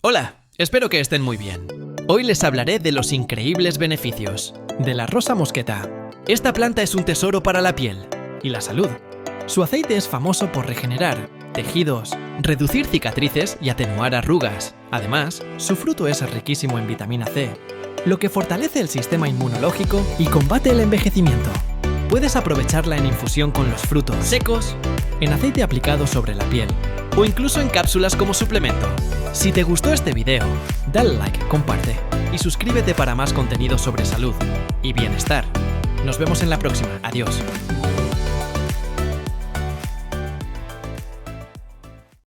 Hola, espero que estén muy bien. Hoy les hablaré de los increíbles beneficios de la rosa mosqueta. Esta planta es un tesoro para la piel y la salud. Su aceite es famoso por regenerar tejidos, reducir cicatrices y atenuar arrugas. Además, su fruto es riquísimo en vitamina C, lo que fortalece el sistema inmunológico y combate el envejecimiento. Puedes aprovecharla en infusión con los frutos secos, en aceite aplicado sobre la piel o incluso en cápsulas como suplemento. Si te gustó este video, dale like, comparte y suscríbete para más contenido sobre salud y bienestar. Nos vemos en la próxima. Adiós.